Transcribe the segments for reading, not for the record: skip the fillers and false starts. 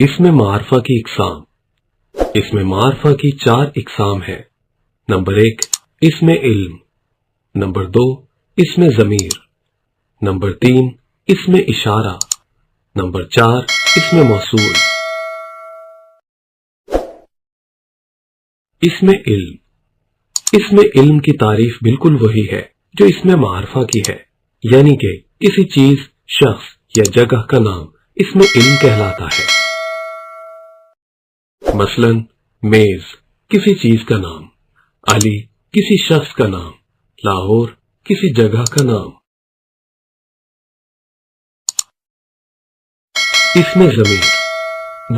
اسم معرفہ کی اقسام۔ اسم معرفہ کی 4 اقسام ہیں۔ نمبر 1 اسم علم، نمبر 2 اسم ضمیر، نمبر 3 اسم اشارہ، نمبر 4 اسم موصول۔ اسم علم۔ اسم علم کی تعریف بالکل وہی ہے جو اسم معرفہ کی ہے، یعنی کہ کسی چیز، شخص یا جگہ کا نام اسم علم کہلاتا ہے۔ مثلا میز کسی چیز کا نام، علی کسی شخص کا نام، لاہور کسی جگہ کا نام۔ اسم ضمیر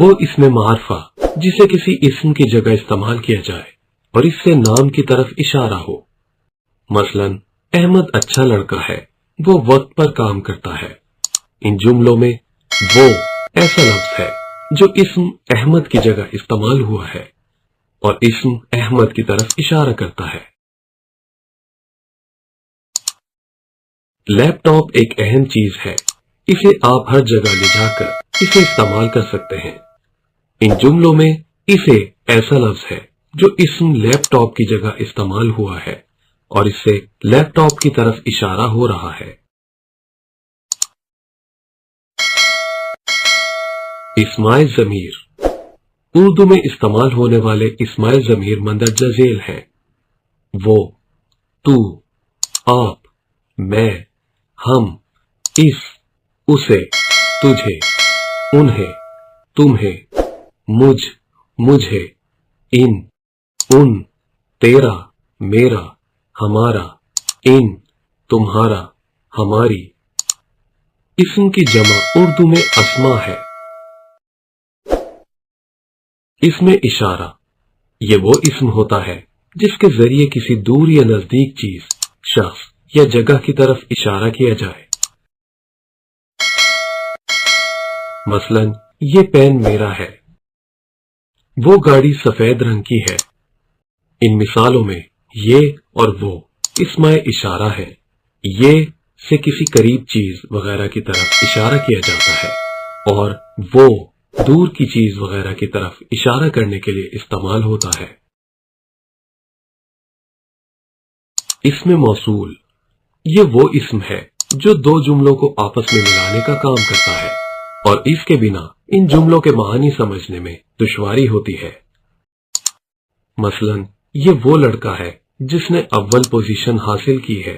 وہ اسم معرفہ جسے کسی اسم کی جگہ استعمال کیا جائے اور اس سے نام کی طرف اشارہ ہو۔ مثلا احمد اچھا لڑکا ہے، وہ وقت پر کام کرتا ہے۔ ان جملوں میں وہ ایسا لفظ ہے جو اسم احمد کی جگہ استعمال ہوا ہے اور اسم احمد کی طرف اشارہ کرتا ہے۔ لیپ ٹاپ ایک اہم چیز ہے، اسے آپ ہر جگہ لے جا کر اسے استعمال کر سکتے ہیں۔ ان جملوں میں اسے ایسا لفظ ہے جو اسم لیپ ٹاپ کی جگہ استعمال ہوا ہے اور اس سے لیپ ٹاپ کی طرف اشارہ ہو رہا ہے۔ اسمائے ضمیر اردو میں استعمال ہونے والے اسمائے ضمیر مندرجہ ذیل ہیں۔ وہ، تو، آپ، میں، ہم، اس، اسے، تجھے، انہیں، تمہیں، مجھ، مجھے، ان، تیرا، میرا، ہمارا، ان، تمہارا، ہماری۔ اسم کی جمع اردو میں اسما ہے۔ اسم اشارہ یہ وہ اسم ہوتا ہے جس کے ذریعے کسی دور یا نزدیک چیز، شخص یا جگہ کی طرف اشارہ کیا جائے۔ مثلا یہ پین میرا ہے، وہ گاڑی سفید رنگ کی ہے۔ ان مثالوں میں یہ اور وہ اسمائے اشارہ ہے۔ یہ سے کسی قریب چیز وغیرہ کی طرف اشارہ کیا جاتا ہے اور وہ دور کی چیز وغیرہ کی طرف اشارہ کرنے کے لیے استعمال ہوتا ہے۔ اسم موصول یہ وہ اسم ہے جو 2 جملوں کو آپس میں ملانے کا کام کرتا ہے اور اس کے بنا ان جملوں کے معانی سمجھنے میں دشواری ہوتی ہے۔ مثلا یہ وہ لڑکا ہے جس نے اول پوزیشن حاصل کی ہے،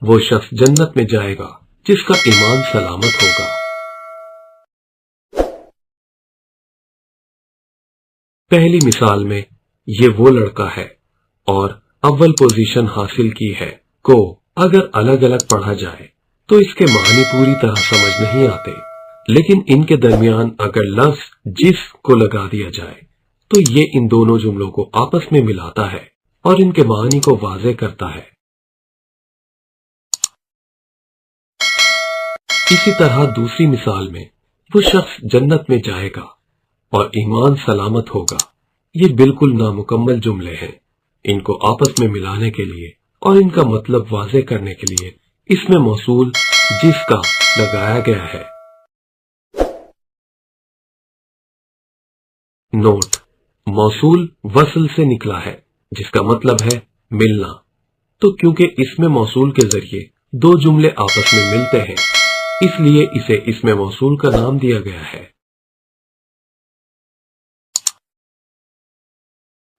وہ شخص جنت میں جائے گا جس کا ایمان سلامت ہوگا۔ پہلی مثال میں یہ وہ لڑکا ہے اور اول پوزیشن حاصل کی ہے کو اگر الگ الگ پڑھا جائے تو اس کے معنی پوری طرح سمجھ نہیں آتے، لیکن ان کے درمیان اگر لفظ جس کو لگا دیا جائے تو یہ ان دونوں جملوں کو آپس میں ملاتا ہے اور ان کے معنی کو واضح کرتا ہے۔ اسی طرح دوسری مثال میں وہ شخص جنت میں جائے گا اور ایمان سلامت ہوگا، یہ بالکل نامکمل جملے ہیں۔ ان کو آپس میں ملانے کے لیے اور ان کا مطلب واضح کرنے کے لیے اسم موصول جس کا لگایا گیا ہے۔ نوٹ: موصول وصل سے نکلا ہے جس کا مطلب ہے ملنا، تو کیونکہ اسم موصول کے ذریعے 2 جملے آپس میں ملتے ہیں اس لیے اسے اسم موصول کا نام دیا گیا ہے۔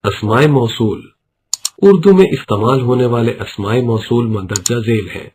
اسمائے موصول اردو میں استعمال ہونے والے اسمائے موصول مندرجہ ذیل ہیں۔